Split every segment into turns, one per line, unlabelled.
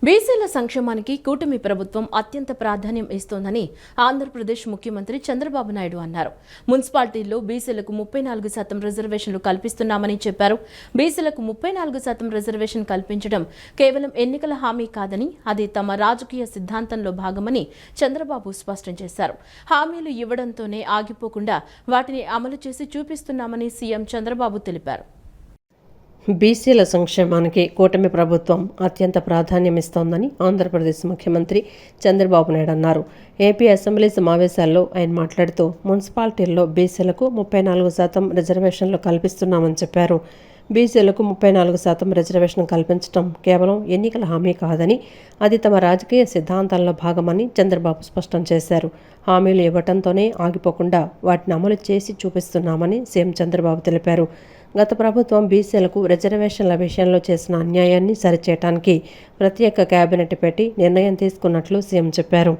బీసీల సంక్షేమానికి కూటమి ప్రభుత్వం అత్యంత ప్రాధాన్యం ఇస్తోందని ఆంధ్రప్రదేశ్ ముఖ్యమంత్రి చంద్రబాబు నాయుడు అన్నారు. మున్సిపాలిటీల్లో బీసీలకు 34% రిజర్వేషన్లు కల్పిస్తున్నామని చెప్పారు. బీసీలకు 34% రిజర్వేషన్ కల్పించడం కేవలం ఎన్నికల హామీ కాదని, అది తమ రాజకీయ సిద్ధాంతంలో భాగమని చంద్రబాబు స్పష్టం చేశారు. హామీలు ఇవ్వడంతోనే ఆగిపోకుండా వాటిని అమలు చేసి చూపిస్తున్నామని సీఎం చంద్రబాబు తెలిపారు.
బీసీల సంక్షేమానికి కూటమి ప్రభుత్వం అత్యంత ప్రాధాన్యమిస్తోందని ఆంధ్రప్రదేశ్ ముఖ్యమంత్రి చంద్రబాబు నాయుడు అన్నారు. ఏపీ అసెంబ్లీ సమావేశాల్లో ఆయన మాట్లాడుతూ మున్సిపాలిటీల్లో బీసీలకు 34% రిజర్వేషన్లు కల్పిస్తున్నామని చెప్పారు. బీసీలకు 34% రిజర్వేషన్ కల్పించడం కేవలం ఎన్నికల హామీ కాదని, అది తమ రాజకీయ సిద్ధాంతాల్లో భాగమని చంద్రబాబు స్పష్టం చేశారు. హామీలు ఇవ్వడంతోనే ఆగిపోకుండా వాటిని అమలు చేసి చూపిస్తున్నామని సీఎం చంద్రబాబు తెలిపారు. గత ప్రభుత్వం బీసీలకు రిజర్వేషన్ల విషయంలో చేసిన అన్యాయాన్ని సరిచేయడానికి ప్రత్యేక కేబినెట్ పెట్టి నిర్ణయం తీసుకున్నట్లు సీఎం చెప్పారు.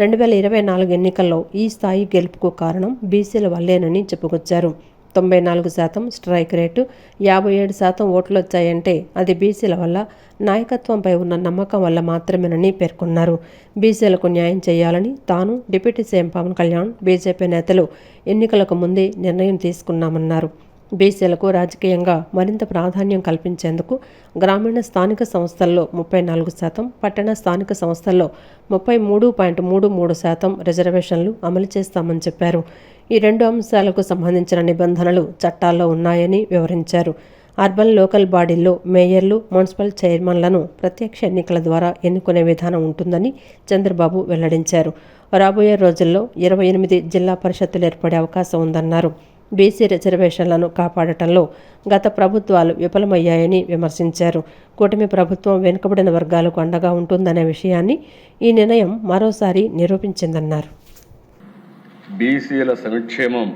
2024 ఎన్నికల్లో ఈ స్థాయి గెలుపుకు కారణం బీసీల వల్లేనని చెప్పుకొచ్చారు. 94% స్ట్రైక్ రేటు, 57% ఓట్లు వచ్చాయంటే అది బీసీల వల్ల, నాయకత్వంపై ఉన్న నమ్మకం వల్ల మాత్రమేనని పేర్కొన్నారు. బీసీలకు న్యాయం చేయాలని తాను, డిప్యూటీ సీఎం పవన్ కళ్యాణ్, బీజేపీ నేతలు ఎన్నికలకు ముందే నిర్ణయం తీసుకున్నామన్నారు. బీసీలకు రాజకీయంగా మరింత ప్రాధాన్యం కల్పించేందుకు గ్రామీణ స్థానిక సంస్థల్లో 34%, పట్టణ స్థానిక సంస్థల్లో 33.33% రిజర్వేషన్లు అమలు చేస్తామని చెప్పారు. ఈ రెండు అంశాలకు సంబంధించిన నిబంధనలు చట్టాల్లో ఉన్నాయని వివరించారు. అర్బన్ లోకల్ బాడీల్లో మేయర్లు, మున్సిపల్ చైర్మన్లను ప్రత్యక్ష ఎన్నికల ద్వారా ఎన్నుకునే విధానం ఉంటుందని చంద్రబాబు వెల్లడించారు. రాబోయే రోజుల్లో 28 జిల్లా పరిషత్తులు ఏర్పడే అవకాశం ఉందన్నారు. బీసీ రిజర్వేషన్లను కాపాడటంలో గత ప్రభుత్వాలు విఫలమయ్యాయని విమర్శించారు. కూటమి ప్రభుత్వం వెనుకబడిన వర్గాలకు అండగా ఉంటుందనే విషయాన్ని ఈ నిర్ణయం మరోసారి నిరూపించిందన్నారు.
బీసీల సంక్షేమం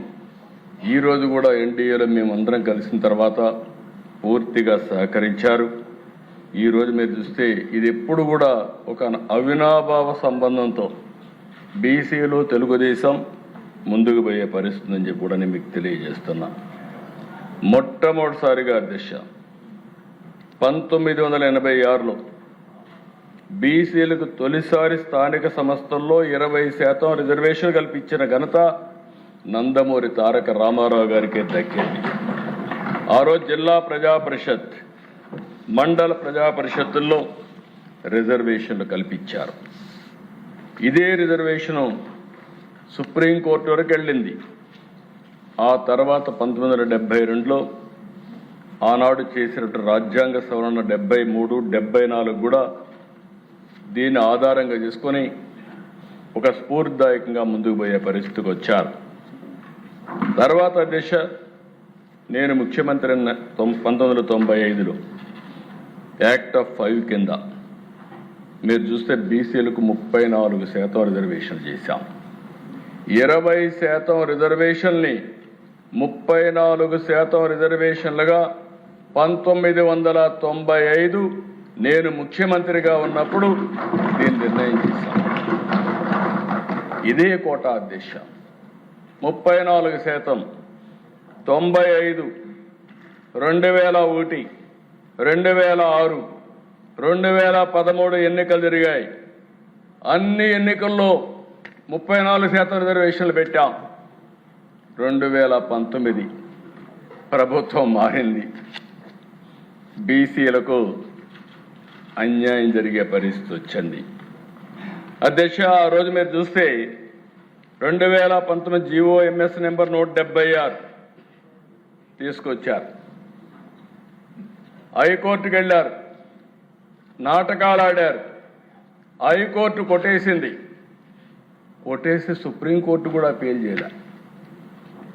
ఈరోజు కూడా ఎన్డీఏలో మేమందరం కలిసిన తర్వాత పూర్తిగా సహకరించారు. ఈరోజు మీరు చూస్తే ఇది ఎప్పుడు కూడా ఒక అవినాభావ సంబంధంతో బీసీలు, తెలుగుదేశం ముందుకు పోయే పరిస్థితి అని చెప్పి కూడా నేను మీకు తెలియజేస్తున్నా. మొట్టమొదటిసారిగా దిశ 1986లో బీసీలకు తొలిసారి స్థానిక సంస్థల్లో 20% రిజర్వేషన్ కల్పించిన ఘనత నందమూరి తారక రామారావు గారికి దక్కింది. ఆ రోజు జిల్లా ప్రజా పరిషత్, మండల ప్రజా పరిషత్తుల్లో రిజర్వేషన్లు కల్పించారు. ఇదే రిజర్వేషను సుప్రీంకోర్టు వరకు వెళ్ళింది. ఆ తర్వాత 1972లో ఆనాడు చేసినట్టు రాజ్యాంగ సవరణ 73, 74 కూడా దీన్ని ఆధారంగా చేసుకొని ఒక స్ఫూర్తిదాయకంగా ముందుకు పోయే పరిస్థితికి వచ్చారు. తర్వాత దిశ నేను ముఖ్యమంత్రి 1995లో యాక్ట్ ఆఫ్ 5 కింద మీరు చూస్తే బీసీలకు 34% రిజర్వేషన్ చేశాం. 20% రిజర్వేషన్ని 34% రిజర్వేషన్లుగా 1995 నేను ముఖ్యమంత్రిగా ఉన్నప్పుడు దీన్ని నిర్ణయం చేశాం. ఇదే కోటా అధ్యక్ష 34%, 95, 2001, 2006, 2013 ఎన్నికలు జరిగాయి. అన్ని ఎన్నికల్లో 34% రిజర్వేషన్లు పెట్టాం. 2019 ప్రభుత్వం మారింది. బీసీలకు అన్యాయం జరిగే పరిస్థితి వచ్చింది. అధ్యక్ష ఆ రోజు మీరు చూస్తే 2019 జీవో ఎంఎస్ నెంబర్ 176 తీసుకొచ్చారు. హైకోర్టుకు వెళ్ళారు, నాటకాలు ఆడారు. హైకోర్టు కొట్టేసింది. కొట్టేసి సుప్రీంకోర్టు కూడా అపీల్ చేయలే.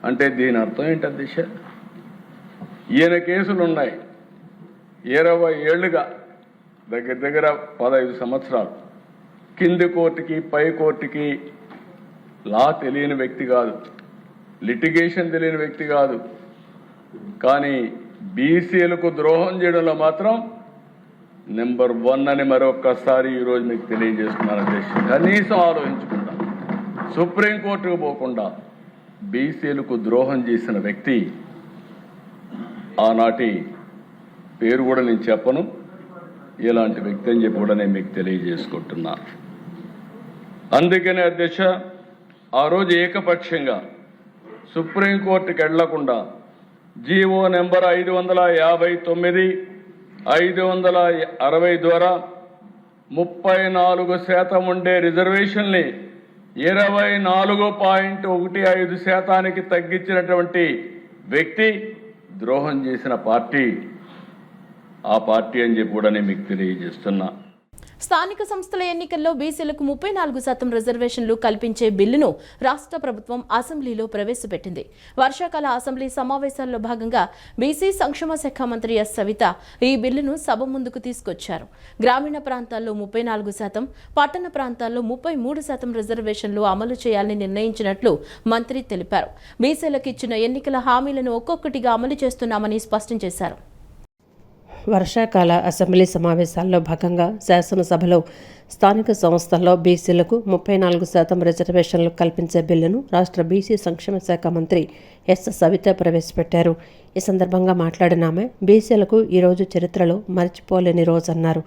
అంటే దీని అర్థం ఏంటి అధ్యక్ష? ఈయన కేసులు ఉన్నాయి 20 ఏళ్లుగా, దగ్గర దగ్గర 15 సంవత్సరాలు. కింది కోర్టుకి, పై కోర్టుకి లా తెలియని వ్యక్తి కాదు, లిటిగేషన్ తెలియని వ్యక్తి కాదు. కానీ బీసీలకు ద్రోహం చేయడంలో మాత్రం నెంబర్ 1 అని మరొక్కసారి ఈరోజు మీకు తెలియజేస్తున్నాను అధ్యక్ష. కనీసం ఆలోచించకుండా, సుప్రీంకోర్టుకు పోకుండా బీసీలకు ద్రోహం చేసిన వ్యక్తి, ఆనాటి పేరు కూడా నేను చెప్పను, ఇలాంటి వ్యక్తి అని చెప్పి కూడా నేను మీకు తెలియజేసుకుంటున్నా. అందుకనే అధ్యక్ష, ఆ రోజు ఏకపక్షంగా సుప్రీంకోర్టుకి వెళ్లకుండా జీవో నెంబర్ 559, 560 ద్వారా 34% ఉండే రిజర్వేషన్ని 24.15% తగ్గించినటువంటి వ్యక్తి ద్రోహం చేసిన పార్టీ ఆ పార్టీ అని చెప్పి కూడా నేను మీకు తెలియజేస్తున్నా.
స్థానిక సంస్థల ఎన్నికల్లో బీసీలకు 34% రిజర్వేషన్లు కల్పించే బిల్లును రాష్ట్ర ప్రభుత్వం అసెంబ్లీలో ప్రవేశపెట్టింది. వర్షాకాల అసెంబ్లీ సమావేశాల్లో భాగంగా బీసీ సంక్షేమ శాఖ మంత్రి ఎస్ సవిత ఈ బిల్లును సభ ముందుకు తీసుకొచ్చారు. గ్రామీణ ప్రాంతాల్లో 34%, పట్టణ ప్రాంతాల్లో 33% రిజర్వేషన్లు అమలు చేయాలని నిర్ణయించినట్లు మంత్రి తెలిపారు. బీసీలకు ఇచ్చిన ఎన్నికల హామీలను ఒక్కొక్కటిగా అమలు చేస్తున్నామని స్పష్టం చేశారు.
వర్షాకాల అసెంబ్లీ సమావేశాల్లో భాగంగా శాసనసభలో స్థానిక సంస్థల్లో బీసీలకు 34% రిజర్వేషన్లు కల్పించే బిల్లును రాష్ట్ర బీసీ సంక్షేమ శాఖ మంత్రి ఎస్ సవిత ప్రవేశపెట్టారు. ఈ సందర్భంగా మాట్లాడిన ఆమె బీసీలకు ఈరోజు చరిత్రలో మర్చిపోలేని రోజు అన్నారు.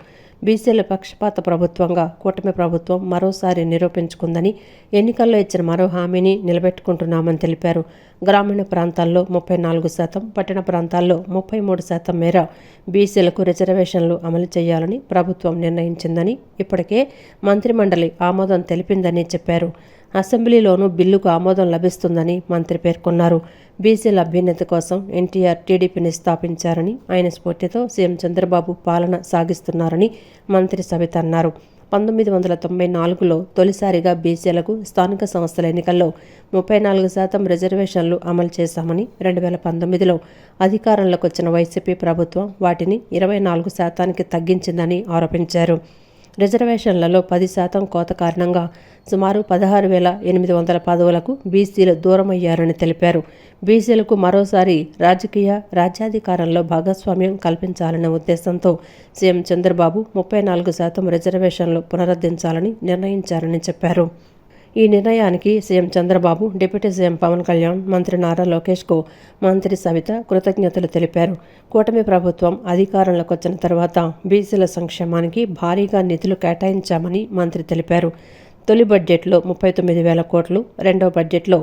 బీసీల పక్షపాత ప్రభుత్వంగా కూటమి ప్రభుత్వం మరోసారి నిరూపించుకుందని, ఎన్నికల్లో ఇచ్చిన మరో హామీని నిలబెట్టుకుంటున్నామని తెలిపారు. గ్రామీణ ప్రాంతాల్లో 34%, పట్టణ ప్రాంతాల్లో 33% మేర బీసీలకు రిజర్వేషన్లు అమలు చేయాలని ప్రభుత్వం నిర్ణయించిందని, ఇప్పటికే మంత్రిమండలి ఆమోదం తెలిపిందని చెప్పారు. అసెంబ్లీలోనూ బిల్లుకు ఆమోదం లభిస్తుందని మంత్రి పేర్కొన్నారు. బీసీల అభ్యున్నతి కోసం ఎన్టీఆర్ టీడీపీని స్థాపించారని, ఆయన స్ఫూర్తితో సీఎం చంద్రబాబు పాలన సాగిస్తున్నారని మంత్రి సవిత అన్నారు. 1994లో తొలిసారిగా బీసీలకు స్థానిక సంస్థల ఎన్నికల్లో 34% రిజర్వేషన్లు అమలు చేశామని, 2019లో అధికారంలోకి వచ్చిన వైసీపీ ప్రభుత్వం వాటిని 24% తగ్గించిందని ఆరోపించారు. రిజర్వేషన్లలో 10% కోత కారణంగా సుమారు 16,800 పదవులకు బీసీలు దూరమయ్యారని తెలిపారు. బీసీలకు మరోసారి రాజ్యాధికారంలో భాగస్వామ్యం కల్పించాలనే ఉద్దేశంతో సీఎం చంద్రబాబు 34% రిజర్వేషన్లు పునరుద్ధరించాలని నిర్ణయించారని చెప్పారు. ఈ నిర్ణయానికి CM Chandrababu, deputy CM Pawan Kalyan, మంత్రి నారా లోకేష్కు మంత్రి సవిత కృతజ్ఞతలు తెలిపారు. కూటమి ప్రభుత్వం అధికారంలోకి వచ్చిన తర్వాత బీసీల సంక్షేమానికి భారీగా నిధులు కేటాయించామని మంత్రి తెలిపారు. తొలి బడ్జెట్లో 39,000 కోట్లు, రెండో బడ్జెట్లో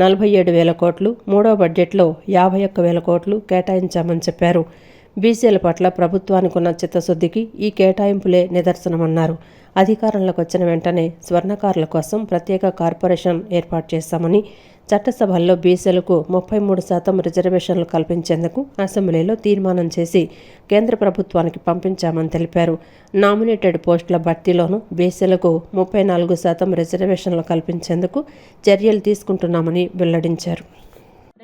47,000 కోట్లు, మూడో బడ్జెట్లో 51,000 కోట్లు కేటాయించామని చెప్పారు. బీసీల పట్ల ప్రభుత్వానికి ఉన్న చిత్తశుద్ధికి ఈ కేటాయింపులే నిదర్శనమన్నారు. అధికారంలోకి వచ్చిన వెంటనే స్వర్ణకారుల కోసం ప్రత్యేక కార్పొరేషన్ ఏర్పాటు చేశామని, చట్టసభల్లో బీసీలకు 33% రిజర్వేషన్లు కల్పించేందుకు అసెంబ్లీలో తీర్మానం చేసి కేంద్ర ప్రభుత్వానికి పంపించామని తెలిపారు. నామినేటెడ్ పోస్టుల భర్తీలోనూ బీసీలకు 34% రిజర్వేషన్లు కల్పించేందుకు చర్యలు తీసుకుంటున్నామని వెల్లడించారు.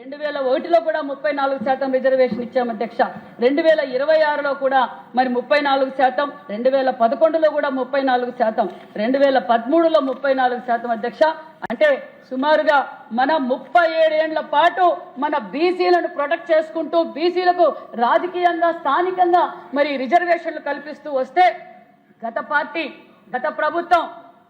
2001లో కూడా 34% రిజర్వేషన్ ఇచ్చాము అధ్యక్ష. 2026లో కూడా మరి 34%, 2011లో కూడా 34%, 2013లో 34% అధ్యక్ష. అంటే సుమారుగా మన 37 ఏళ్ల పాటు మన బీసీలను ప్రొటెక్ట్ చేసుకుంటూ బీసీలకు రాజకీయంగా స్థానికంగా మరి రిజర్వేషన్లు కల్పిస్తూ వస్తే గత ప్రభుత్వం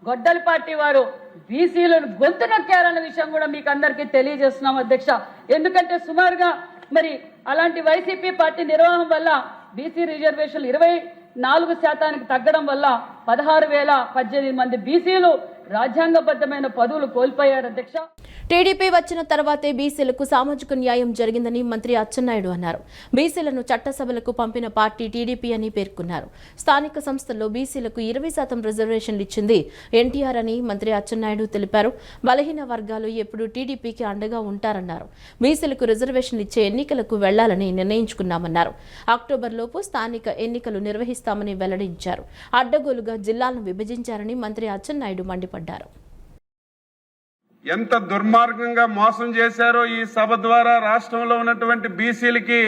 గొడ్డలి పార్టీ వారు బీసీలను గొంతు నొక్కారన్న విషయం కూడా మీకు అందరికీ తెలియజేస్తున్నాం అధ్యక్ష. ఎందుకంటే సుమారుగా మరి అలాంటి వైసీపీ పార్టీ నిర్వాహం వల్ల బీసీ రిజర్వేషన్లు 24% తగ్గడం వల్ల 16,018 మంది బీసీలు రాజ్యాంగబద్ధమైన పదవులు కోల్పోయారు అధ్యక్ష.
టీడీపీ వచ్చిన తర్వాతే బీసీలకు సామాజిక న్యాయం జరిగిందని మంత్రి అచ్చెన్నాయుడు అన్నారు. బీసీలను చట్టసభలకు పంపిన పార్టీ టీడీపీ అని పేర్కొన్నారు. స్థానిక సంస్థల్లో బీసీలకు 20% రిజర్వేషన్లు ఇచ్చింది ఎన్టీఆర్ అని మంత్రి అచ్చెన్నాయుడు తెలిపారు. బలహీన వర్గాలు ఎప్పుడు టీడీపీకి అండగా ఉంటారన్నారు. బీసీలకు రిజర్వేషన్లు ఇచ్చే ఎన్నికలకు వెళ్లాలని నిర్ణయించుకున్నామన్నారు. అక్టోబర్లోపు స్థానిక ఎన్నికలు నిర్వహిస్తామని వెల్లడించారు. అడ్డగోలుగా జిల్లాలను విభజించారని మంత్రి అచ్చెన్నాయుడు మండిపడ్డారు.
ఎంత దుర్మార్గంగా మోసం చేశారో ఈ సభ ద్వారా రాష్ట్రంలో ఉన్నటువంటి బీసీలకి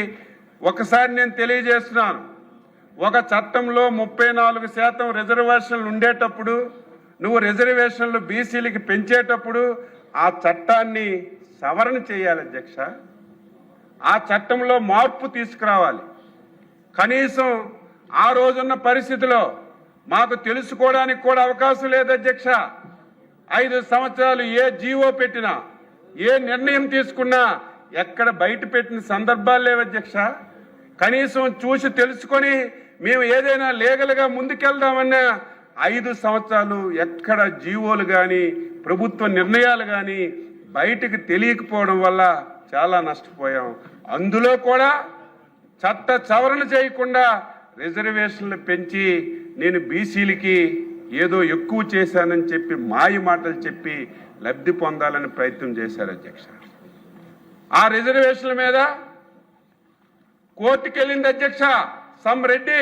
ఒకసారి నేను తెలియజేస్తున్నాను. ఒక చట్టంలో 34% రిజర్వేషన్లు ఉండేటప్పుడు, నువ్వు రిజర్వేషన్లు బీసీలకి పెంచేటప్పుడు ఆ చట్టాన్ని సవరణ చేయాలి అధ్యక్ష. ఆ చట్టంలో మార్పు తీసుకురావాలి. కనీసం ఆ రోజున్న పరిస్థితిలో మాకు తెలుసుకోవడానికి కూడా అవకాశం లేదు అధ్యక్ష. 5 సంవత్సరాలు ఏ జీవో పెట్టినా, ఏ నిర్ణయం తీసుకున్నా ఎక్కడ బయట పెట్టిన సందర్భాలు లేవు అధ్యక్ష. కనీసం చూసి తెలుసుకొని మేము ఏదైనా లీగల్గా ముందుకెళ్దామన్నా 5 సంవత్సరాలు ఎక్కడ జీవోలు కానీ ప్రభుత్వ నిర్ణయాలు కానీ బయటకు తెలియకపోవడం వల్ల చాలా నష్టపోయాం. అందులో కూడా చట్ట సవరణ చేయకుండా రిజర్వేషన్లు పెంచి నేను బీసీలకి ఏదో ఎక్కువ చేశానని చెప్పి మాయ మాటలు చెప్పి లబ్ధి పొందాలని ప్రయత్నం చేశారు అధ్యక్ష. ఆ రిజర్వేషన్ల మీద కోర్టుకు వెళ్ళింది అధ్యక్ష సమ్ రెడ్డి.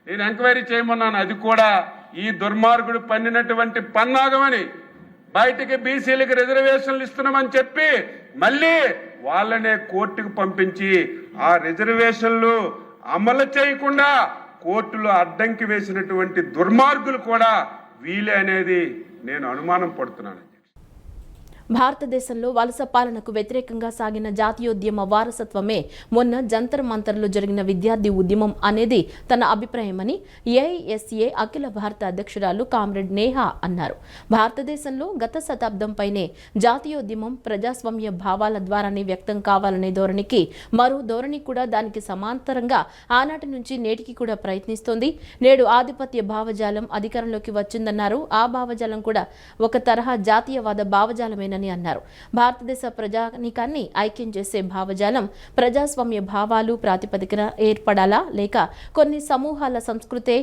నేను ఎంక్వైరీ చేయమన్నాను. అది కూడా ఈ దుర్మార్గుడు పన్నినటువంటి పన్నాగమని, బయటికి బీసీలకు రిజర్వేషన్లు ఇస్తున్నామని చెప్పి మళ్ళీ వాళ్ళనే కోర్టుకు పంపించి ఆ రిజర్వేషన్లు అమలు చేయకుండా కోర్టులో అడ్డంకి వేసినటువంటి దుర్మార్గులు కూడా వీలే అనేది నేను అనుమానం పడుతున్నాను.
భారతదేశంలో వలస పాలనకు వ్యతిరేకంగా సాగిన జాతీయోద్యమ వారసత్వమే మొన్న జంతర్ మంతర్లో జరిగిన విద్యార్థి ఉద్యమం అనేది తన అభిప్రాయమని ఏఐఎస్ఏ అఖిల భారత అధ్యక్షురాలు కామ్రేడ్ నేహా అన్నారు. భారతదేశంలో గత శతాబ్దంపైనే జాతీయోద్యమం ప్రజాస్వామ్య భావాల ద్వారానే వ్యక్తం కావాలనే ధోరణికి మరో ధోరణి కూడా దానికి సమాంతరంగా ఆనాటి నుంచి నేటికి కూడా ప్రయత్నిస్తోంది. నేడు ఆధిపత్య భావజాలం అధికారంలోకి వచ్చిందన్నారు. ఆ భావజాలం కూడా ఒక తరహా జాతీయవాద భావజాలమేనని అన్నారు. భారతదేశ ప్రజానీకాన్ని ఐక్యం చేసే భావజాలం ప్రజాస్వామ్య భావాలు ప్రాతిపదికన ఏర్పడాలా, లేక కొన్ని సమూహాల సంస్కృతే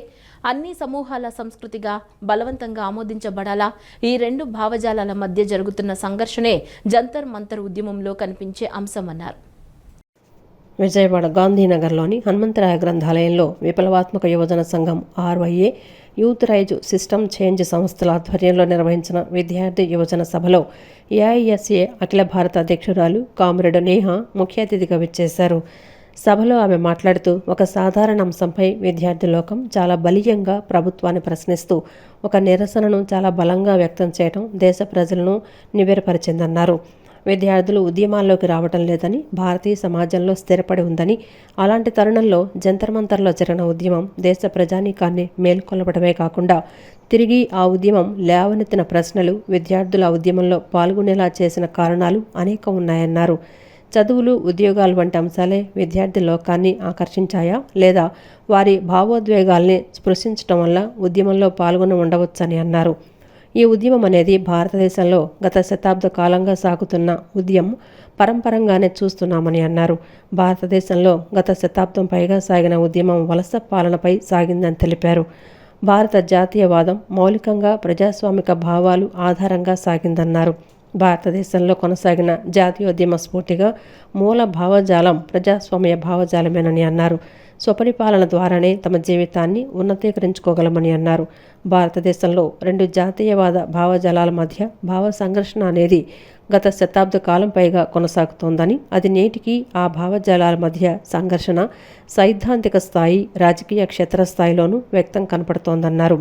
అన్ని సమూహాల సంస్కృతిగా బలవంతంగా ఆమోదించబడాలా? ఈ రెండు భావజాలాల మధ్య జరుగుతున్న సంఘర్షణే జంతర్ మంతర్ ఉద్యమంలో కనిపించే అంశమన్నారు.
విజయవాడ గాంధీనగర్లోని హనుమంతరాయ గ్రంథాలయంలో విప్లవాత్మక యువజన సంఘం ఆర్వైఏ యూత్ రైజ్ సిస్టమ్ చేంజ్ సంస్థల ఆధ్వర్యంలో నిర్వహించిన విద్యార్థి యువజన సభలో ఏఐఎస్ఏ అఖిల భారత అధ్యక్షురాలు కామ్రేడ్ నేహా ముఖ్య అతిథిగా విచ్చేశారు. సభలో ఆమె మాట్లాడుతూ ఒక సాధారణ అంశంపై విద్యార్థి లోకం చాలా బలీయంగా ప్రభుత్వాన్ని ప్రశ్నిస్తూ ఒక నిరసనను చాలా బలంగా వ్యక్తం చేయడం దేశ ప్రజలను నివేరపరిచిందన్నారు. విద్యార్థులు ఉద్యమాల్లోకి రావటం లేదని, భారతీయ సమాజంలో స్థిరపడి ఉందని, అలాంటి తరుణంలో జంతర్ మంతర్లో జరిగిన ఉద్యమం దేశ ప్రజానీకాన్ని మేల్కొల్పడమే కాకుండా తిరిగి ఆ ఉద్యమం లేవనెత్తిన ప్రశ్నలు, విద్యార్థుల ఆ ఉద్యమంలో పాల్గొనేలా చేసిన కారణాలు అనేకం ఉన్నాయన్నారు. చదువులు, ఉద్యోగాలు వంటి అంశాలే విద్యార్థి లోకాన్ని ఆకర్షించాయా, లేదా వారి భావోద్వేగాల్ని స్పృశించడం వల్ల ఉద్యమంలో పాల్గొని ఉండవచ్చని అన్నారు. ఈ ఉద్యమం అనేది భారతదేశంలో గత శతాబ్ద కాలంగా సాగుతున్న ఉద్యమం పరంపరంగానే చూస్తున్నామని అన్నారు. భారతదేశంలో గత శతాబ్దం పైగా సాగిన ఉద్యమం వలస పాలనపై సాగిందని తెలిపారు. భారత జాతీయవాదం మౌలికంగా ప్రజాస్వామిక భావాలు ఆధారంగా సాగిందన్నారు. భారతదేశంలో కొనసాగిన జాతీయోద్యమ స్ఫూర్తిగా మూల భావజాలం ప్రజాస్వామ్య భావజాలమేనని అన్నారు. స్వపరిపాలన ద్వారానే తమ జీవితాన్ని ఉన్నతీకరించుకోగలమని అన్నారు. భారతదేశంలో రెండు జాతీయవాద భావజాలాల మధ్య భావ సంఘర్షణ అనేది గత శతాబ్ద కాలం పైగా కొనసాగుతోందని, అది నేటికి ఆ భావజాలాల మధ్య సంఘర్షణ సైద్ధాంతిక స్థాయి, రాజకీయ క్షేత్రస్థాయిలోనూ వ్యక్తం కనపడుతోందన్నారు.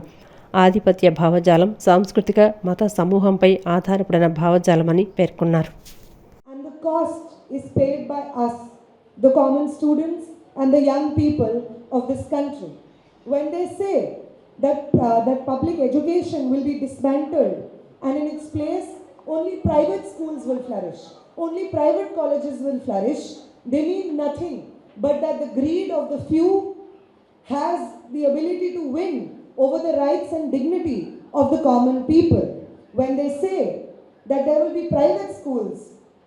ఆధిపత్య భావజాలం సాంస్కృతిక మత సమూహంపై ఆధారపడిన భావజాలమని పేర్కొన్నారు.
And the cost is paid by us, the common students and the young people of this country. When they say that public education will be dismantled and in its place only private schools will flourish, only private colleges will flourish, they mean nothing but that the greed of the few has the ability to win over the rights and dignity of the common people. When they say that there will be private schools,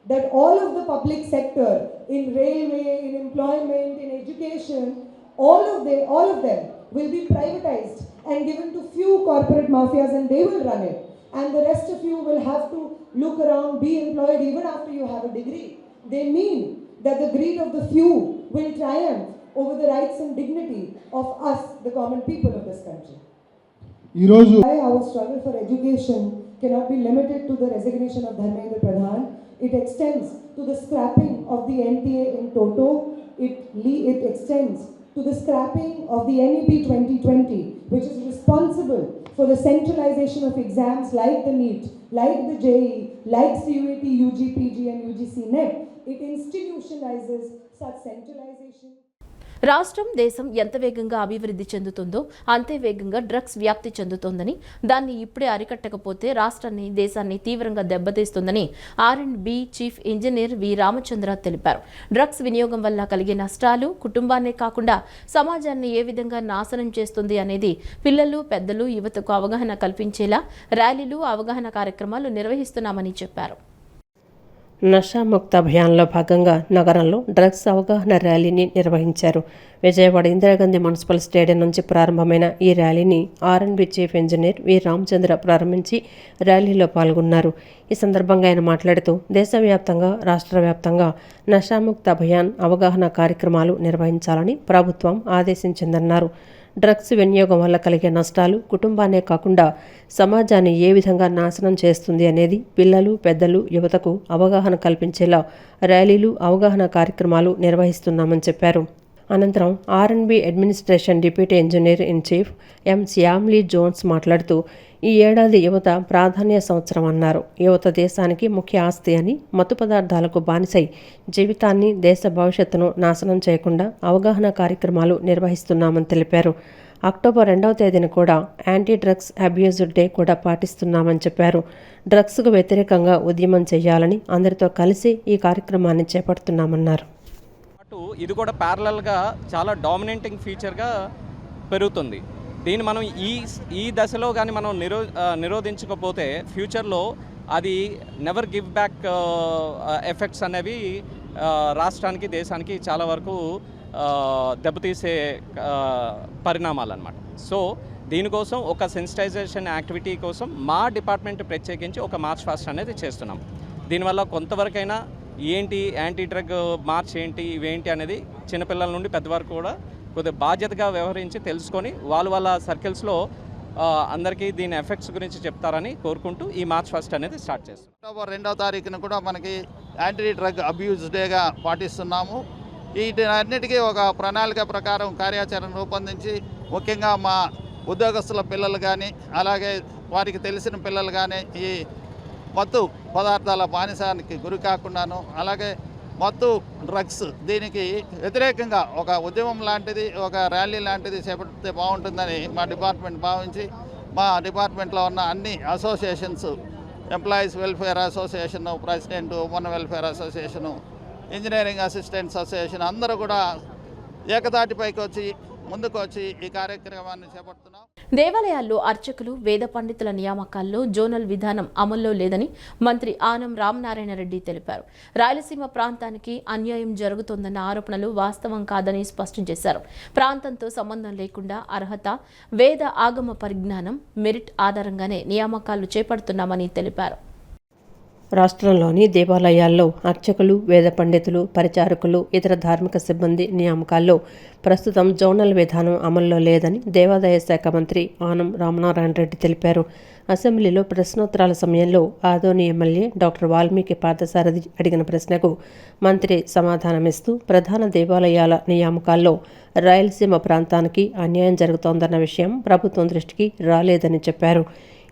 that all of the public sector in railway, in employment, in education, all of them will be privatized and given to few corporate mafias and they will run it. And the rest of you will have to look around, be employed even after you have a degree. They mean that the greed of the few will triumph over the rights and dignity of us, the common people of this country. Our struggle for education cannot be limited to the resignation of Dharmendra Pradhan. It extends to the scrapping of the NTA in toto. It extends to the scrapping of the NEP 2020, which is responsible for the centralization of exams like the NEET, like the JEE, like CUET, UG, PG and UGC NET. It institutionalizes such centralization.
రాష్ట్రం దేశం ఎంత వేగంగా అభివృద్ధి చెందుతుందో అంతే వేగంగా drugs వ్యాప్తి చెందుతోందని, దాన్ని ఇప్పుడే అరికట్టకపోతే రాష్ట్రాన్ని దేశాన్ని తీవ్రంగా దెబ్బతీస్తుందని R&B చీఫ్ ఇంజనీర్ వి రామచంద్ర తెలిపారు. డ్రగ్స్ వినియోగం వల్ల కలిగే నష్టాలు కుటుంబాన్నే కాకుండా సమాజాన్ని ఏ విధంగా నాశనం చేస్తుంది అనేది పిల్లలు, పెద్దలు, యువతకు అవగాహన కల్పించేలా ర్యాలీలు, అవగాహన కార్యక్రమాలు నిర్వహిస్తున్నామని చెప్పారు.
నషాముక్త అభియాన్లో భాగంగా నగరంలో డ్రగ్స్ అవగాహన ర్యాలీని నిర్వహించారు. విజయవాడ ఇందిరాగాంధీ మున్సిపల్ స్టేడియం నుంచి ప్రారంభమైన ఈ ర్యాలీని R&B చీఫ్ ఇంజనీర్ వి రామచంద్ర ప్రారంభించి ర్యాలీలో పాల్గొన్నారు. ఈ సందర్భంగా ఆయన మాట్లాడుతూ దేశవ్యాప్తంగా, రాష్ట్ర వ్యాప్తంగా నషాముక్త అభియాన్ అవగాహన కార్యక్రమాలు నిర్వహించాలని ప్రభుత్వం ఆదేశించిందన్నారు. డ్రగ్స్ వినియోగం వల్ల కలిగే నష్టాలు కుటుంబాన్నే కాకుండా సమాజాన్ని ఏ విధంగా నాశనం చేస్తుంది అనేది పిల్లలు, పెద్దలు, యువతకు అవగాహన కల్పించేలా ర్యాలీలు, అవగాహన కార్యక్రమాలు నిర్వహిస్తున్నామని చెప్పారు. అనంతరం R&B administration deputy engineer in chief M Shyamli Jones మాట్లాడుతూ ఈ ఏడాది యువత ప్రాధాన్య సంవత్సరం అన్నారు. యువత దేశానికి ముఖ్య ఆస్తి అని, మత్తు పదార్థాలకు బానిసై జీవితాన్ని, దేశ భవిష్యత్తును నాశనం చేయకుండా అవగాహన కార్యక్రమాలు నిర్వహిస్తున్నామని తెలిపారు. అక్టోబర్ 2వ తేదీన కూడా యాంటీ డ్రగ్స్ అబ్యూజ్ డే కూడా పాటిస్తున్నామని చెప్పారు. డ్రగ్స్కు వ్యతిరేకంగా ఉద్యమం చేయాలని అందరితో కలిసి ఈ కార్యక్రమాన్ని చేపడుతున్నామన్నారు.
ఇది కూడా ప్యారలల్గా చాలా డామినేటింగ్ ఫీచర్గా పెరుగుతుంది. దీన్ని మనం ఈ దశలో కానీ మనం నిరోధించకపోతే ఫ్యూచర్లో అది నెవర్ గివ్ బ్యాక్ ఎఫెక్ట్స్ అనేవి రాష్ట్రానికి, దేశానికి చాలా వరకు దెబ్బతీసే పరిణామాలు అన్నమాట. సో దీనికోసం ఒక సెన్సిటైజేషన్ యాక్టివిటీ కోసం మా డిపార్ట్మెంట్ ప్రత్యేకించి ఒక మార్చ్ ఫాస్ట్ అనేది చేస్తున్నాం. దీనివల్ల కొంతవరకైనా ఏంటి యాంటీ డ్రగ్ మార్చ్ ఏంటి, ఇవేంటి అనేది చిన్నపిల్లల నుండి పెద్దవారు కూడా కొద్దిగా బాధ్యతగా వ్యవహరించి తెలుసుకొని వాళ్ళ సర్కిల్స్లో అందరికీ దీని ఎఫెక్ట్స్ గురించి చెప్తారని కోరుకుంటూ ఈ మార్చ్ ఫస్ట్ అనేది స్టార్ట్ చేస్తాం.
అక్టోబర్ 2వ తారీఖున కూడా మనకి యాంటీ డ్రగ్ అబ్యూజ్ డేగా పాటిస్తున్నాము. వీటన్నిటికీ ఒక ప్రణాళిక ప్రకారం కార్యాచరణ రూపొందించి ముఖ్యంగా మా ఉద్యోగస్తుల పిల్లలు కానీ, అలాగే వారికి తెలిసిన పిల్లలు కానీ ఈ మత్తు పదార్థాల బానిసానికి గురి కాకుండాను, అలాగే మత్తు డ్రగ్స్ దీనికి వ్యతిరేకంగా ఒక ఉద్యమం లాంటిది, ఒక ర్యాలీ లాంటిది చేపడితే బాగుంటుందని మా డిపార్ట్మెంట్ భావించి మా డిపార్ట్మెంట్లో ఉన్న అన్ని associations, employees welfare association president, women welfare association, engineering assistants association అందరూ కూడా ఏకతాటిపైకి వచ్చి ముందుకు వచ్చి ఈ కార్యక్రమాన్ని చేపడుతున్నాం.
దేవాలయాల్లో అర్చకులు, వేద పండితుల నియామకాల్లో జోనల్ విధానం అమల్లో లేదని మంత్రి ఆనం రామనారాయణ రెడ్డి తెలిపారు. రాయలసీమ ప్రాంతానికి అన్యాయం జరుగుతోందన్న ఆరోపణలు వాస్తవం కాదని స్పష్టం చేశారు. ప్రాంతంతో సంబంధం లేకుండా అర్హత, వేద ఆగమ పరిజ్ఞానం, మెరిట్ ఆధారంగానే నియామకాలు చేపడుతున్నామని తెలిపారు.
రాష్ట్రంలోని దేవాలయాల్లో అర్చకులు, వేద పండితులు, పరిచారకులు, ఇతర ధార్మిక సిబ్బంది నియామకాల్లో ప్రస్తుతం జోనల్ విధానం అమల్లో లేదని దేవాదాయ శాఖ మంత్రి ఆనం రామనారాయణ రెడ్డి తెలిపారు. అసెంబ్లీలో ప్రశ్నోత్తరాల సమయంలో ఆదోని ఎమ్మెల్యే డాక్టర్ వాల్మీకి పార్థసారథి అడిగిన ప్రశ్నకు మంత్రి సమాధానమిస్తూ ప్రధాన దేవాలయాల నియామకాల్లో రాయలసీమ ప్రాంతానికి అన్యాయం జరుగుతోందన్న విషయం ప్రభుత్వం దృష్టికి రాలేదని చెప్పారు.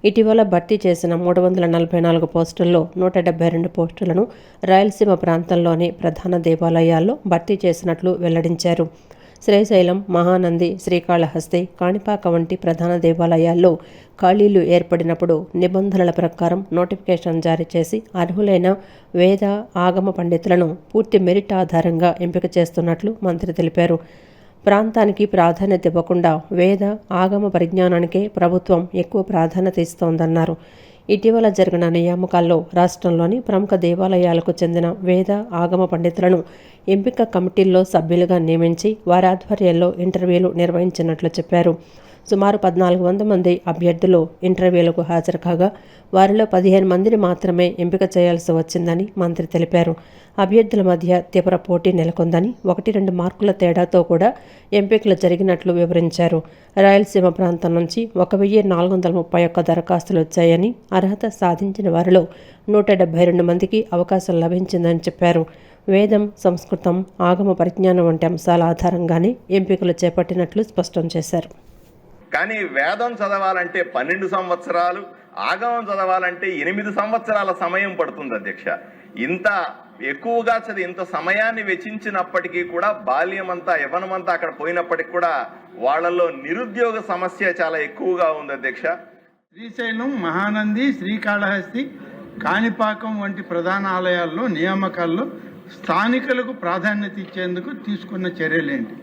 ఇటీవల భర్తీ చేసిన 344 పోస్టుల్లో 172 పోస్టులను రాయలసీమ ప్రాంతంలోని ప్రధాన దేవాలయాల్లో భర్తీ చేసినట్లు వెల్లడించారు. శ్రీశైలం, మహానంది, శ్రీకాళహస్తి, కాణిపాక వంటి ప్రధాన దేవాలయాల్లో ఖాళీలు ఏర్పడినప్పుడు నిబంధనల ప్రకారం నోటిఫికేషన్ జారీ చేసి అర్హులైన వేద, ఆగమ పండితులను పూర్తి మెరిట్ ఆధారంగా ఎంపిక చేస్తున్నట్లు మంత్రి తెలిపారు. ప్రాంతానికి ప్రాధాన్యత ఇవ్వకుండా వేద, ఆగమ పరిజ్ఞానానికే ప్రభుత్వం ఎక్కువ ప్రాధాన్యత ఇస్తోందన్నారు. ఇటీవల జరిగిన నియామకాల్లో రాష్ట్రంలోని ప్రముఖ దేవాలయాలకు చెందిన వేద, ఆగమ పండితులను ఎంపిక కమిటీల్లో సభ్యులుగా నియమించి వారి ఆధ్వర్యంలో ఇంటర్వ్యూలు నిర్వహించినట్లు చెప్పారు. సుమారు 1400 మంది అభ్యర్థులు ఇంటర్వ్యూలకు హాజరు కాగా వారిలో 15 మందిని మాత్రమే ఎంపిక చేయాల్సి వచ్చిందని మంత్రి తెలిపారు. అభ్యర్థుల మధ్య తీవ్ర పోటీ నెలకొందని, 1-2 మార్కుల తేడాతో కూడా ఎంపికలు జరిగినట్లు వివరించారు. రాయలసీమ ప్రాంతం నుంచి 1431 దరఖాస్తులు వచ్చాయని, అర్హత సాధించిన వారిలో 172 మందికి అవకాశం లభించిందని చెప్పారు. వేదం, సంస్కృతం, ఆగమ పరిజ్ఞానం వంటి అంశాల ఆధారంగానే ఎంపికలు చేపట్టినట్లు స్పష్టం చేశారు.
కానీ వేదం చదవాలంటే 12 సంవత్సరాలు, ఆగమం చదవాలంటే 8 సంవత్సరాల సమయం పడుతుంది అధ్యక్ష. ఇంత ఎక్కువగా ఇంత సమయాన్ని వెచ్చించినప్పటికీ కూడా బాల్యమంతా యవ్వనమంతా అక్కడ పోయినప్పటికీ కూడా వాళ్ళలో నిరుద్యోగ సమస్య చాలా ఎక్కువగా ఉంది అధ్యక్ష.
శ్రీశైలం, మహానంది, శ్రీకాళహస్తి, కాణిపాకం వంటి ప్రధాన ఆలయాల్లో నియామకాల్లో స్థానికులకు ప్రాధాన్యత ఇచ్చేందుకు తీసుకున్న చర్యలేంటి?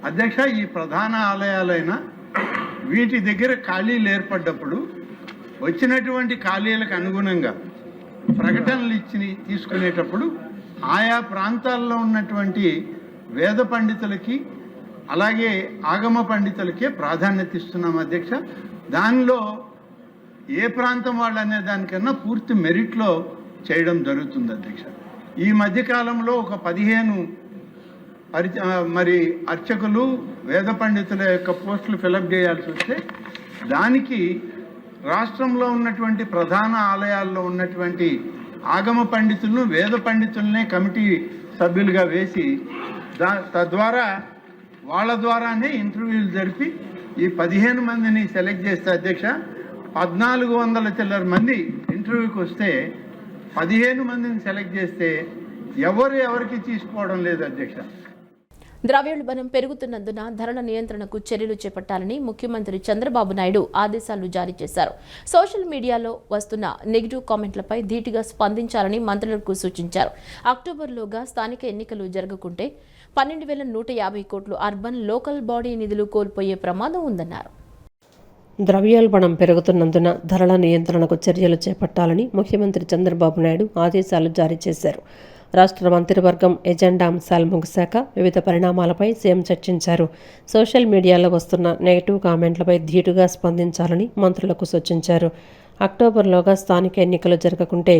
అధ్యక్ష, ఈ ప్రధాన ఆలయాలైన వీటి దగ్గర ఖాళీలు ఏర్పడ్డప్పుడు వచ్చినటువంటి ఖాళీలకు అనుగుణంగా ప్రకటనలు తీసుకునేటప్పుడు ఆయా ప్రాంతాల్లో ఉన్నటువంటి వేద పండితులకి అలాగే ఆగమ పండితులకే ప్రాధాన్యత ఇస్తున్నాం అధ్యక్ష. దానిలో ఏ ప్రాంతం వాళ్ళు అనే దానికన్నా పూర్తి మెరిట్లో చేయడం జరుగుతుంది అధ్యక్ష. ఈ మధ్యకాలంలో ఒక 15 అర్చకులు వేద పండితుల యొక్క పోస్టులు ఫిలప్ చేయాల్సి వస్తే దానికి రాష్ట్రంలో ఉన్నటువంటి ప్రధాన ఆలయాల్లో ఉన్నటువంటి ఆగమ పండితులను, వేద పండితులనే కమిటీ సభ్యులుగా వేసి తద్వారా వాళ్ళ ద్వారానే ఇంటర్వ్యూలు జరిపి ఈ 15 మందిని సెలెక్ట్ చేస్తే అధ్యక్ష 1400 చిల్లర మంది ఇంటర్వ్యూకి వస్తే 15 మందిని సెలెక్ట్ చేస్తే ఎవరికి తీసుకోవడం లేదు అధ్యక్ష.
ద్రవ్యోల్బణం పెరుగుతున్నందున ధరల నియంత్రణకు చర్యలు చేపట్టాలని ముఖ్యమంత్రి చంద్రబాబు నాయుడు ఆదేశాలు జారీ చేశారు. సోషల్ మీడియాలో వస్తున్న నెగిటివ్ కామెంట్లపై ధీటుగా స్పందించాలని మంత్రులకు సూచించారు. అక్టోబర్లోగా స్థానిక ఎన్నికలు జరగకుంటే 12,150 కోట్లు అర్బన్ లోకల్ బాడీ నిధులు కోల్పోయే ప్రమాదం ఉందన్నారు.
ద్రవ్యోల్బణం పెరుగుతున్నందున ధరల నియంత్రణకు చర్యలు చేపట్టాలని ముఖ్యమంత్రి చంద్రబాబు నాయుడు ఆదేశాలు జారీ చేశారు. రాష్ట్ర మంత్రివర్గం ఎజెండా అంశాలు ముగిశాక వివిధ పరిణామాలపై సీఎం చర్చించారు. సోషల్ మీడియాలో వస్తున్న నెగిటివ్ కామెంట్లపై ధీటుగా స్పందించాలని మంత్రులకు సూచించారు. అక్టోబర్లోగా స్థానిక ఎన్నికలు జరగకుంటే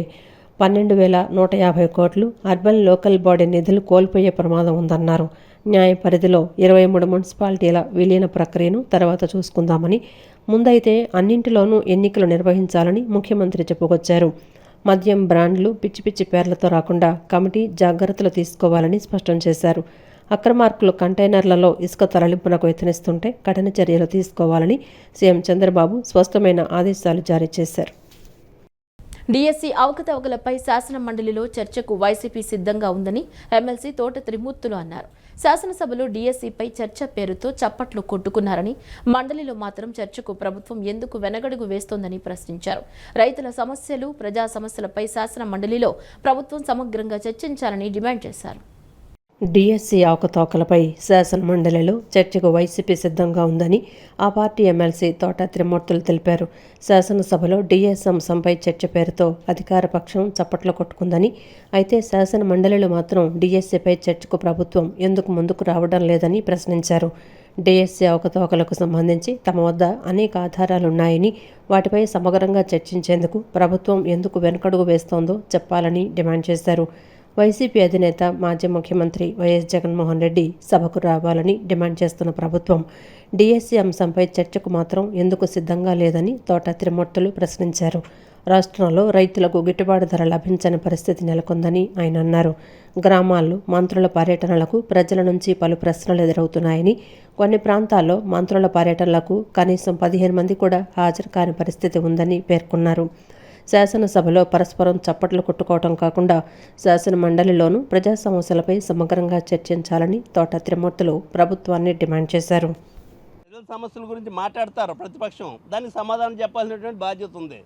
12,150 కోట్లు అర్బన్ లోకల్ బాడీ నిధులు కోల్పోయే ప్రమాదం ఉందన్నారు. న్యాయ పరిధిలో 23 మున్సిపాలిటీల విలీన ప్రక్రియను తర్వాత చూసుకుందామని, ముందైతే అన్నింటిలోనూ ఎన్నికలు నిర్వహించాలని ముఖ్యమంత్రి చెప్పుకొచ్చారు. మద్యం బ్రాండ్లు పిచ్చి పిచ్చి పేర్లతో రాకుండా కమిటీ జాగ్రత్తలు తీసుకోవాలని స్పష్టం చేశారు. అక్రమార్కులు కంటైనర్లలో ఇసుక తరలింపునకు యత్నిస్తుంటే కఠిన చర్యలు తీసుకోవాలని సీఎం చంద్రబాబు స్పష్టమైన ఆదేశాలు జారీ చేశారు.
డిఎస్సి అవకతవకలపై శాసన మండలిలో చర్చకు వైసీపీ సిద్ధంగా ఉందని ఎమ్మెల్సీ తోట త్రిమూర్తులు అన్నారు. శాసనసభలో డిఎస్సిపై చర్చ పేరుతో చప్పట్లు కొట్టుకున్నారని, మండలిలో మాత్రం చర్చకు ప్రభుత్వం ఎందుకు వెనగడుగు వేస్తోందని ప్రశ్నించారు. రైతుల సమస్యలు, ప్రజా సమస్యలపై శాసన మండలిలో ప్రభుత్వం సమగ్రంగా చర్చించాలని డిమాండ్ చేశారు.
డిఎస్సి అవకతవకలపై శాసన మండలిలో చర్చకు వైసీపీ సిద్ధంగా ఉందని ఆ పార్టీ ఎమ్మెల్సీ తోట త్రిమూర్తులు తెలిపారు. శాసనసభలో డిఎస్ అంశంపై చర్చ పేరుతో అధికార పక్షం చప్పట్లు కొట్టుకుందని, అయితే శాసన మండలిలో మాత్రం డిఎస్సిపై చర్చకు ప్రభుత్వం ఎందుకు ముందుకు రావడం లేదని ప్రశ్నించారు. డిఎస్సి అవకతవకలకు సంబంధించి తమ వద్ద అనేక ఆధారాలున్నాయని, వాటిపై సమగ్రంగా చర్చించేందుకు ప్రభుత్వం ఎందుకు వెనకడుగు వేస్తోందో చెప్పాలని డిమాండ్ చేశారు. వైసీపీ అధినేత మాజీ ముఖ్యమంత్రి వైఎస్ జగన్మోహన్ రెడ్డి సభకు రావాలని డిమాండ్ చేస్తున్న ప్రభుత్వం డిఎస్సి అంశంపై చర్చకు మాత్రం ఎందుకు సిద్ధంగా లేదని తోట త్రిమూర్తులు ప్రశ్నించారు. రాష్ట్రంలో రైతులకు గిట్టుబాటు ధర లభించని పరిస్థితి నెలకొందని ఆయన అన్నారు. గ్రామాల్లో మంత్రుల పర్యటనలకు ప్రజల నుంచి పలు ప్రశ్నలు ఎదురవుతున్నాయని, కొన్ని ప్రాంతాల్లో మంత్రుల పర్యటనలకు కనీసం 15 మంది కూడా హాజరు కాని పరిస్థితి ఉందని పేర్కొన్నారు. శాసనసభలో పరస్పరం చప్పట్లు కొట్టుకోవడం కాకుండా శాసన మండలిలోనూ ప్రజా సమస్యలపై సమగ్రంగా చర్చించాలని తోట త్రిమూర్తులు ప్రభుత్వాన్ని డిమాండ్ చేశారు.
ప్రజల సమస్యల గురించి మాట్లాడతారు ప్రతిపక్షం, దానికి సమాధానం చెప్పాల్సినటువంటి బాధ్యత ఉంది.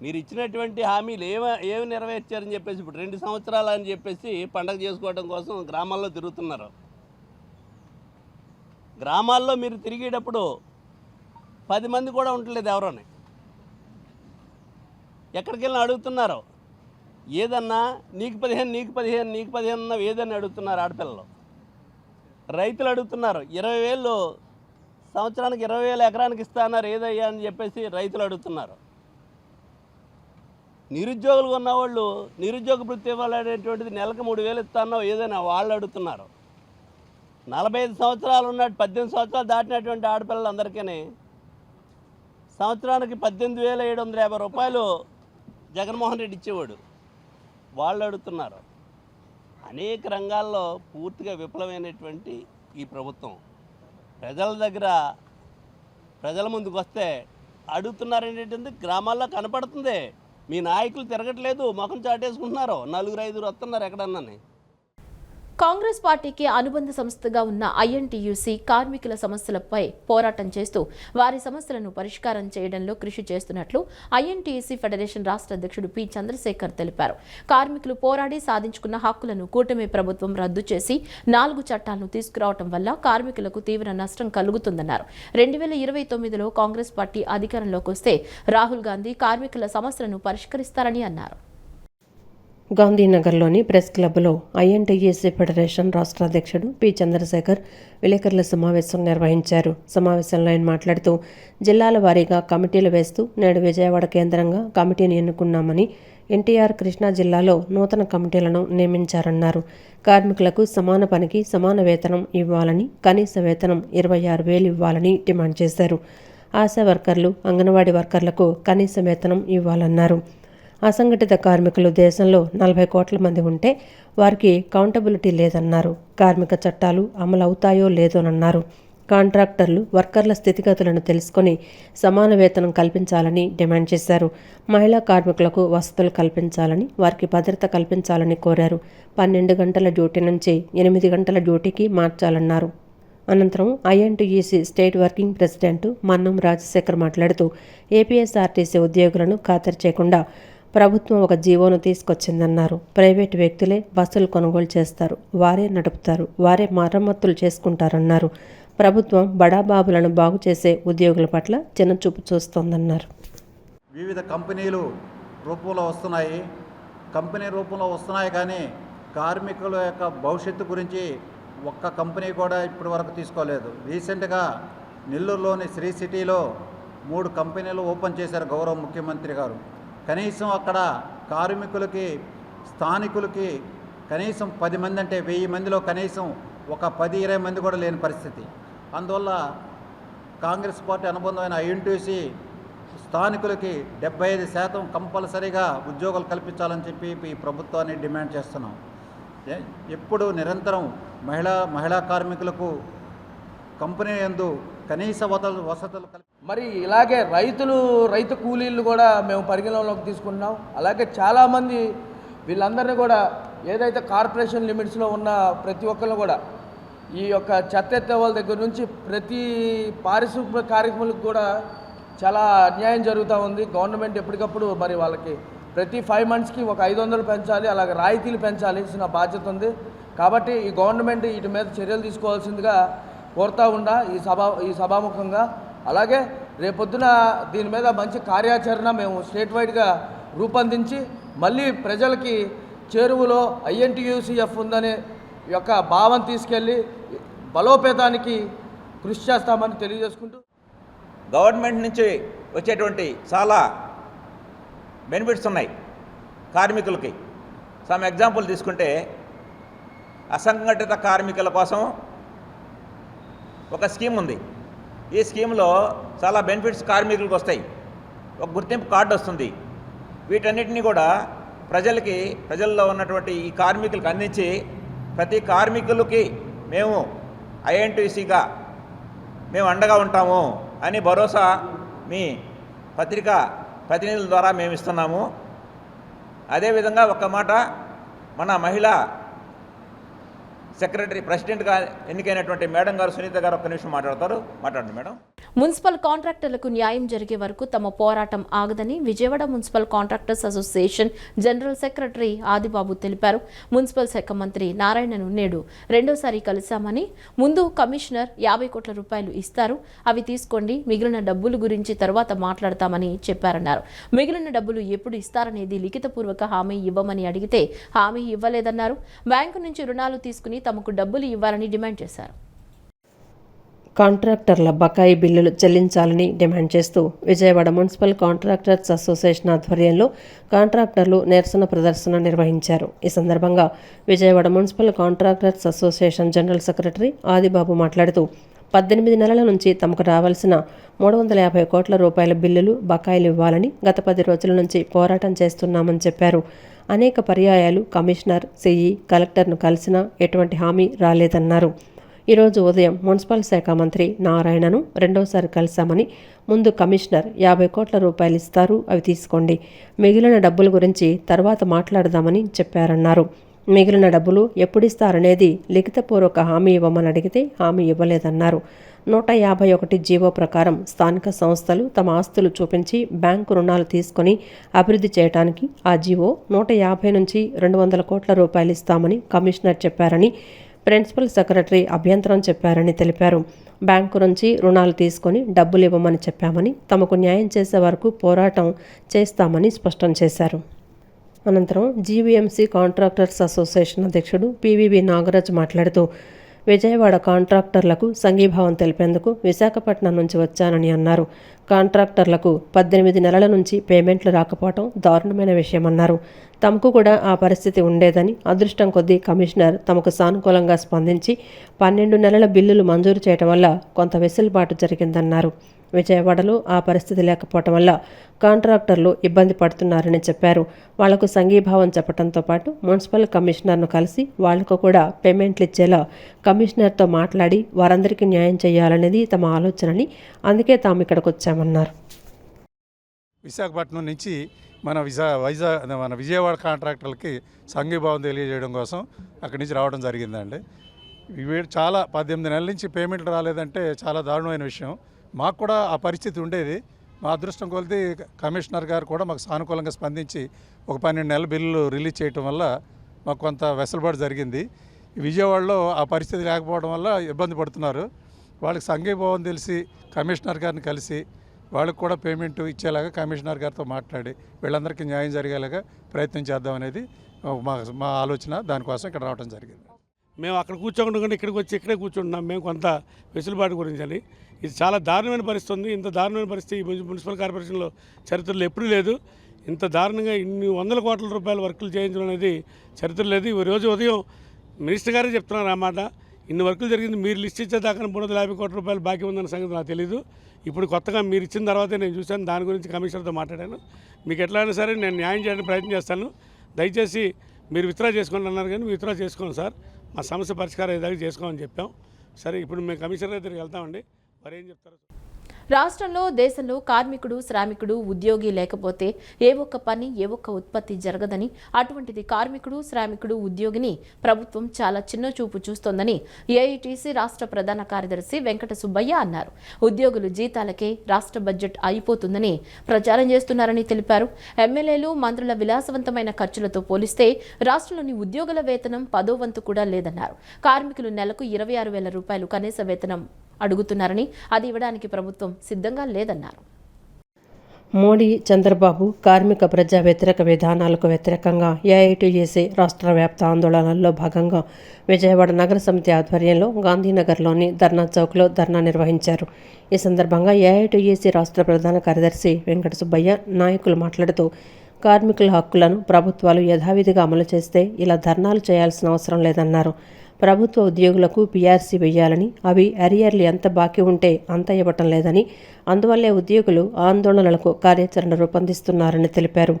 మీరు ఇచ్చినటువంటి హామీలు ఏమి నెరవేర్చారని చెప్పేసి ఇప్పుడు 2 సంవత్సరాలు అని చెప్పేసి పండగ చేసుకోవడం కోసం గ్రామాల్లో తిరుగుతున్నారు. గ్రామాల్లో మీరు తిరిగేటప్పుడు 10 మంది కూడా ఉండలేదు ఎవరోని. ఎక్కడికి వెళ్ళినా అడుగుతున్నారు, ఏదన్నా నీకు 15 అన్న ఏదని అడుగుతున్నారు. ఆడపిల్లలు, రైతులు అడుగుతున్నారు. 20,000 సంవత్సరానికి 20,000 ఎకరానికి ఇస్తా అన్నారు, ఏదయ్యా అని చెప్పేసి రైతులు అడుగుతున్నారు. నిరుద్యోగులు ఉన్నవాళ్ళు నిరుద్యోగ వృత్తి ఇవ్వాలనేటువంటిది నెలకు 3,000 ఇస్తా అన్నావు ఏదైనా వాళ్ళు అడుగుతున్నారు. 45 సంవత్సరాలు ఉన్నట్టు 18 సంవత్సరాలు దాటినటువంటి ఆడపిల్లలందరికీ సంవత్సరానికి 18,750 రూపాయలు జగన్మోహన్ రెడ్డి ఇచ్చేవాడు, వాళ్ళు అడుగుతున్నారు. అనేక రంగాల్లో పూర్తిగా విఫలమైనటువంటి ఈ ప్రభుత్వం ప్రజల దగ్గర ప్రజల ముందుకు వస్తే అడుగుతున్నారనేటువంటి గ్రామాల్లో కనపడుతుంది. మీ నాయకులు తిరగట్లేదు, ముఖం చాటేసుకుంటున్నారు, 4-5 వస్తున్నారు ఎక్కడన్నాని.
కాంగ్రెస్ పార్టీకి అనుబంధ సంస్థగా ఉన్న ఐఎన్టీయూసీ కార్మికుల సమస్యలపై పోరాటం చేస్తూ వారి సమస్యలను పరిష్కారం చేయడంలో కృషి చేస్తున్నట్లు ఐఎన్టీయూసీ ఫెడరేషన్ రాష్ట్ర అధ్యక్షుడు పి చంద్రశేఖర్ తెలిపారు. కార్మికులు పోరాడి సాధించుకున్న హక్కులను కూటమి ప్రభుత్వం రద్దు చేసి 4 చట్టాలను తీసుకురావడం వల్ల కార్మికులకు తీవ్ర నష్టం కలుగుతుందన్నారు. 2029లో కాంగ్రెస్ పార్టీ అధికారంలోకి వస్తే రాహుల్ గాంధీ కార్మికుల సమస్యలను పరిష్కరిస్తారని అన్నారు.
గాంధీనగర్లోని ప్రెస్ క్లబ్లో ఐఎన్టీయూసీ ఫెడరేషన్ రాష్ట్ర అధ్యక్షుడు పి చంద్రశేఖర్ విలేకరుల సమావేశం నిర్వహించారు. సమావేశంలో ఆయన మాట్లాడుతూ జిల్లాల వారీగా కమిటీలు వేస్తూ నేడు విజయవాడ కేంద్రంగా కమిటీని ఎన్నుకున్నామని, ఎన్టీఆర్ కృష్ణా జిల్లాలో నూతన కమిటీలను నియమించారన్నారు. కార్మికులకు సమాన పనికి సమాన వేతనం ఇవ్వాలని, కనీస వేతనం 26,000 ఇవ్వాలని డిమాండ్ చేశారు. ఆశా వర్కర్లు, అంగన్వాడీ వర్కర్లకు కనీస వేతనం ఇవ్వాలన్నారు. అసంఘటిత కార్మికులు దేశంలో 40 కోట్ల మంది ఉంటే వారికి కౌంటబిలిటీ లేదన్నారు. కార్మిక చట్టాలు అమలు అవుతాయో లేదోనన్నారు. కాంట్రాక్టర్లు వర్కర్ల స్థితిగతులను తెలుసుకొని సమాన వేతనం కల్పించాలని డిమాండ్ చేశారు. మహిళా కార్మికులకు వసతులు కల్పించాలని, వారికి భద్రత కల్పించాలని కోరారు. 12 గంటల డ్యూటీ నుంచి 8 గంటల డ్యూటీకి మార్చాలన్నారు. అనంతరం INTUC state working president Mannam Rajasekhar మాట్లాడుతూ ఏపీఎస్ఆర్టీసీ ఉద్యోగులను ఖాతరు చేయకుండా ప్రభుత్వం ఒక జీవోను తీసుకొచ్చిందన్నారు. ప్రైవేటు వ్యక్తులే బస్సులు కొనుగోలు చేస్తారు, వారే నడుపుతారు, వారే మరమ్మతులు చేసుకుంటారన్నారు. ప్రభుత్వం బడాబాబులను బాగు చేసే ఉద్యోగుల పట్ల చిన్నచూపు చూస్తోందన్నారు.
వివిధ కంపెనీలు రూపంలో వస్తున్నాయి. కంపెనీ రూపంలో వస్తున్నాయి కానీ కార్మికుల యొక్క భవిష్యత్తు గురించి ఒక్క కంపెనీ కూడా ఇప్పటి వరకు తీసుకోలేదు. రీసెంట్గా నెల్లూరులోని శ్రీ సిటీలో 3 కంపెనీలు ఓపెన్ చేశారు గౌరవ ముఖ్యమంత్రి గారు. కనీసం అక్కడ కార్మికులకి, స్థానికులకి కనీసం 10 మంది అంటే 1000 మందిలో కనీసం ఒక 10-20 మంది కూడా లేని పరిస్థితి. అందువల్ల కాంగ్రెస్ పార్టీ అనుబంధమైన ఐఎన్టీయూసీ స్థానికులకి 75% కంపల్సరీగా ఉద్యోగాలు కల్పించాలని చెప్పి ఈ ప్రభుత్వాన్ని డిమాండ్ చేస్తున్నాం. ఎప్పుడు నిరంతరం మహిళా కార్మికులకు కంపెనీ యందు కనీస వసతులు
మరి ఇలాగే రైతు కూలీలు కూడా మేము పరిగణలోకి తీసుకుంటున్నాం. అలాగే చాలామంది వీళ్ళందరినీ కూడా ఏదైతే కార్పొరేషన్ లిమిట్స్లో ఉన్న ప్రతి ఒక్కరిని కూడా ఈ యొక్క చెత్త ఎత్తే వాళ్ళ దగ్గర నుంచి ప్రతి పారిశుభ్ర కార్యక్రమాలకు కూడా చాలా అన్యాయం జరుగుతూ ఉంది. గవర్నమెంట్ ఎప్పటికప్పుడు మరి వాళ్ళకి ప్రతి 5 మంత్స్కి ఒక 500 పెంచాలి, అలాగే రాయితీలు పెంచాల్సిన బాధ్యత ఉంది. కాబట్టి ఈ గవర్నమెంట్ వీటి మీద చర్యలు తీసుకోవాల్సిందిగా కోరుతూ ఉండా ఈ సభాముఖంగా. అలాగే రేపొద్దున దీని మీద మంచి కార్యాచరణ మేము స్టేట్ వైడ్గా రూపొందించి మళ్ళీ ప్రజలకి చేరువలో ఐఎన్టీయూసీఎఫ్ ఉందనే యొక్క భావం తీసుకెళ్ళి బలోపేతానికి కృషి చేస్తామని తెలియజేసుకుంటూ,
గవర్నమెంట్ నుంచి వచ్చేటువంటి చాలా బెనిఫిట్స్ ఉన్నాయి కార్మికులకి. సమ్ ఎగ్జాంపుల్ తీసుకుంటే అసంఘటిత కార్మికుల కోసం ఒక స్కీమ్ ఉంది. ఈ స్కీమ్లో చాలా బెనిఫిట్స్ కార్మికులకు వస్తాయి. ఒక గుర్తింపు కార్డు వస్తుంది. వీటన్నిటిని కూడా ప్రజల్లో ఉన్నటువంటి ఈ కార్మికులకు అందించి ప్రతి కార్మికులకి మేము ఐఎన్టీయూసీగా మేము అండగా ఉంటాము అని భరోసా మీ పత్రికా ప్రతినిధుల ద్వారా మేము ఇస్తున్నాము. అదేవిధంగా ఒక్క మాట, మన మహిళా సెక్రటరీ ప్రెసిడెంట్గా ఎన్నికైనటువంటి మేడం గారు సునీత గారు ఒక్క నిమిషం మాట్లాడండి మేడం.
మున్సిపల్ కాంట్రాక్టర్లకు న్యాయం జరిగే వరకు తమ పోరాటం ఆగదని Vijayawada municipal contractors association general secretary Adibabu తెలిపారు. మున్సిపల్ శాఖ మంత్రి నారాయణను నేడు రెండోసారి కలిశామని, ముందు కమిషనర్ 50 కోట్ల రూపాయలు ఇస్తారు, అవి తీసుకోండి, మిగిలిన డబ్బుల గురించి తర్వాత మాట్లాడతామని చెప్పారన్నారు. మిగిలిన డబ్బులు ఎప్పుడు ఇస్తారనేది లిఖితపూర్వక హామీ ఇవ్వమని అడిగితే హామీ ఇవ్వలేదన్నారు. బ్యాంకు నుంచి రుణాలు తీసుకుని తమకు డబ్బులు ఇవ్వాలని డిమాండ్ చేశారు.
కాంట్రాక్టర్ల బకాయి బిల్లులు చెల్లించాలని డిమాండ్ చేస్తూ విజయవాడ మున్సిపల్ కాంట్రాక్టర్స్ అసోసియేషన్ ఆధ్వర్యంలో కాంట్రాక్టర్లు నిరసన ప్రదర్శన నిర్వహించారు. ఈ సందర్భంగా Vijayawada municipal contractors association general secretary Adibabu మాట్లాడుతూ 18 నెలల నుంచి తమకు రావాల్సిన 350 కోట్ల రూపాయల బిల్లులు బకాయిలు ఇవ్వాలని గత 10 రోజుల నుంచి పోరాటం చేస్తున్నామని చెప్పారు. అనేక పర్యాయాలు కమిషనర్, సిఈ, కలెక్టర్ను కలిసినా ఎటువంటి హామీ రాలేదన్నారు. ఈరోజు ఉదయం మున్సిపల్ శాఖ మంత్రి నారాయణను రెండోసారి కలిశామని, ముందు కమిషనర్ 50 కోట్ల రూపాయలు ఇస్తారు, అవి తీసుకోండి, మిగిలిన డబ్బుల గురించి తర్వాత మాట్లాడదామని చెప్పారన్నారు. మిగిలిన డబ్బులు ఎప్పుడిస్తారనేది లిఖితపూర్వక హామీ ఇవ్వమని అడిగితే హామీ ఇవ్వలేదన్నారు. 151 జీవో ప్రకారం స్థానిక సంస్థలు తమ ఆస్తులు చూపించి బ్యాంకు రుణాలు తీసుకుని అభివృద్ధి చేయడానికి ఆ జీవో 150 నుంచి 200 కోట్ల రూపాయలు ఇస్తామని కమిషనర్ చెప్పారని, ప్రిన్సిపల్ సెక్రటరీ అభ్యంతరం చెప్పారని తెలిపారు. బ్యాంకు నుంచి రుణాలు తీసుకుని డబ్బులు ఇవ్వమని చెప్పామని, తమకు న్యాయం చేసే వరకు పోరాటం చేస్తామని స్పష్టం చేశారు. అనంతరం జీవీఎంసీ కాంట్రాక్టర్స్ అసోసియేషన్ అధ్యక్షుడు పివివి నాగరాజ్ మాట్లాడుతూ, విజయవాడ కాంట్రాక్టర్లకు సంఘీభావం తెలిపేందుకు విశాఖపట్నం నుంచి వచ్చానని అన్నారు. కాంట్రాక్టర్లకు 18 నెలల నుంచి పేమెంట్లు రాకపోవడం దారుణమైన విషయమన్నారు. తమకు కూడా ఆ పరిస్థితి ఉండేదని, అదృష్టం కొద్దీ కమిషనర్ తమకు సానుకూలంగా స్పందించి 12 నెలల బిల్లులు మంజూరు చేయడం వల్ల కొంత వెసులుబాటు జరిగిందన్నారు. విజయవాడలో ఆ పరిస్థితి లేకపోవటం వల్ల కాంట్రాక్టర్లు ఇబ్బంది పడుతున్నారని చెప్పారు. వాళ్లకు సంఘీభావం చెప్పడంతో పాటు మున్సిపల్ కమిషనర్ను కలిసి వాళ్లకు కూడా పేమెంట్లు ఇచ్చేలా కమిషనర్తో మాట్లాడి వారందరికీ న్యాయం చేయాలనేది తమ ఆలోచనని, అందుకే తాము ఇక్కడికి వచ్చామన్నారు.
విశాఖపట్నం నుంచి మన విజయవాడ కాంట్రాక్టర్లకి సంఘీభావం తెలియజేయడం కోసం అక్కడి నుంచి రావడం జరిగిందండి. ఇవి చాలా 18 నెలల నుంచి పేమెంట్లు రాలేదంటే చాలా దారుణమైన విషయం. మాకు కూడా ఆ పరిస్థితి ఉండేది. మా అదృష్టం కొలిది కమిషనర్ గారు కూడా మాకు సానుకూలంగా స్పందించి ఒక 12 నెలల బిల్లు రిలీజ్ చేయడం వల్ల మాకు కొంత వెసులుబాటు జరిగింది. విజయవాడలో ఆ పరిస్థితి లేకపోవడం వల్ల ఇబ్బంది పడుతున్నారు. వాళ్ళకి సంఘీభావం తెలిసి కమిషనర్ గారిని కలిసి వాళ్ళకి కూడా పేమెంట్ ఇచ్చేలాగా కమిషనర్ గారితో మాట్లాడి వీళ్ళందరికీ న్యాయం జరిగేలాగా ప్రయత్నం చేద్దామనేది మా ఆలోచన. దానికోసం ఇక్కడ రావడం జరిగింది.
మేము అక్కడ కూర్చోకుండా ఇక్కడికి వచ్చి ఇక్కడే కూర్చుంటున్నాం. మేము కొంత వెసులుబాటు గురించి అని. ఇది చాలా దారుణమైన పరిస్థితి ఉంది. ఇంత దారుణమైన పరిస్థితి మున్సిపల్ కార్పొరేషన్లో చరిత్రలో ఎప్పుడూ లేదు. ఇంత దారుణంగా ఇన్ని 100 కోట్ల రూపాయల వర్కులు చేయించడం అనేది చరిత్ర లేదు. ఈ రోజు ఉదయం మినిస్టర్ గారే చెప్తున్నారు అన్నమాట. ఇన్ని వర్కులు జరిగింది, మీరు లిస్ట్ ఇచ్చేదాకా 350 కోట్ల రూపాయలు బాకీ ఉందన్న సంగతి నాకు తెలియదు. ఇప్పుడు కొత్తగా మీరు ఇచ్చిన తర్వాతే నేను చూశాను. దాని గురించి కమిషనర్తో మాట్లాడాను. మీకు ఎట్లయినా సరే నేను న్యాయం చేయడానికి ప్రయత్నం చేస్తాను. దయచేసి మీరు విత్డ్రా చేసుకోండి అన్నారు, కానీ విత్డ్రా చేసుకోండి సార్, మా సమస్య పరిష్కారం అయ్యేదాకా చేసుకోమని చెప్పాం. సరే, ఇప్పుడు మేము కమిషనర్ దగ్గరికి వెళ్తామండి. మరి ఏం చెప్తారు?
రాష్ట్రంలో, దేశంలో కార్మికుడు, శ్రామికుడు, ఉద్యోగి లేకపోతే ఏ ఒక్క పని, ఏ ఒక్క ఉత్పత్తి జరగదని, అటువంటిది కార్మికుడు, శ్రామికుడు, ఉద్యోగిని ప్రభుత్వం చాలా చిన్న చూపు చూస్తోందని ఏఐటీసీ రాష్ట్ర ప్రధాన కార్యదర్శి వెంకట సుబ్బయ్య అన్నారు. ఉద్యోగులు జీతాలకే రాష్ట్ర బడ్జెట్ అయిపోతుందని ప్రచారం చేస్తున్నారని తెలిపారు. ఎమ్మెల్యేలు, మంత్రుల విలాసవంతమైన ఖర్చులతో పోలిస్తే రాష్ట్రంలోని ఉద్యోగుల వేతనం 10వ వంతు కూడా లేదన్నారు. కార్మికులు నెలకు 26,000 రూపాయలు కనీస వేతనం అడుగుతున్నారని, అది ఇవ్వడానికి ప్రభుత్వం సిద్ధంగా లేదన్నారు.
మోడీ, చంద్రబాబు కార్మిక ప్రజా వ్యతిరేక విధానాలకు వ్యతిరేకంగా ఏఐటీయూసీ రాష్ట్ర వ్యాప్త ఆందోళనల్లో భాగంగా విజయవాడ నగర సమితి ఆధ్వర్యంలో గాంధీనగర్లోని ధర్నా చౌక్లో ధర్నా నిర్వహించారు. ఈ సందర్భంగా ఏఐటీయూసీ రాష్ట్ర ప్రధాన కార్యదర్శి వెంకట సుబ్బయ్య నాయకులు మాట్లాడుతూ, కార్మికుల హక్కులను ప్రభుత్వాలు యథావిధిగా అమలు చేస్తే ఇలా ధర్నాలు చేయాల్సిన అవసరం లేదన్నారు. ప్రభుత్వ ఉద్యోగులకు పీఆర్సీ వేయాలని, అవి అరియర్లు ఎంత బాకీ ఉంటే అంత ఇవ్వటం లేదని, అందువల్లే ఉద్యోగులు ఆందోళనలకు కార్యాచరణ రూపొందిస్తున్నారని తెలిపారు.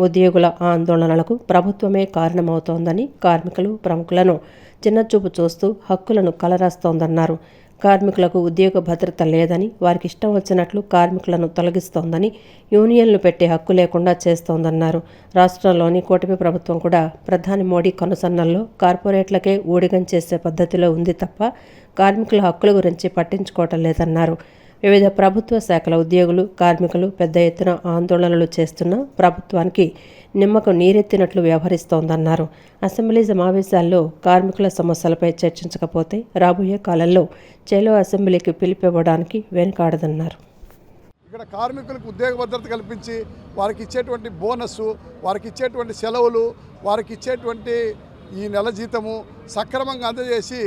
ఉద్యోగుల ఆందోళనలకు ప్రభుత్వమే కారణమవుతోందని, కార్మికులు, ప్రముఖులను చిన్నచూపు చూస్తూ హక్కులను కలరాస్తోందన్నారు. కార్మికులకు ఉద్యోగ భద్రత లేదని, వారికి ఇష్టం వచ్చినట్లు కార్మికులను తొలగిస్తోందని, యూనియన్లు పెట్టే హక్కు లేకుండా చేస్తోందన్నారు. రాష్ట్రంలోని కూటమి ప్రభుత్వం కూడా ప్రధాని మోడీ కనుసన్నల్లో కార్పొరేట్లకే ఊడిగం చేసే పద్ధతిలో ఉంది తప్ప కార్మికుల హక్కుల గురించి పట్టించుకోవటం లేదన్నారు. వివిధ ప్రభుత్వ శాఖల ఉద్యోగులు, కార్మికులు పెద్ద ఎత్తున ఆందోళనలు చేస్తున్నా ప్రభుత్వానికి నిమ్మకు నీరెత్తినట్లు వ్యవహరిస్తోందన్నారు. అసెంబ్లీ సమావేశాల్లో కార్మికుల సమస్యలపై చర్చించకపోతే రాబోయే కాలంలో చేలో అసెంబ్లీకి పిలిపివ్వడానికి వెనుకాడదన్నారు.
ఇక్కడ కార్మికులకు ఉద్యోగ భద్రత కల్పించి వారికి ఇచ్చేటువంటి బోనస్సు, వారికి ఇచ్చేటువంటి సెలవులు, వారికి ఇచ్చేటువంటి ఈ నెల జీతము సక్రమంగా అందజేసి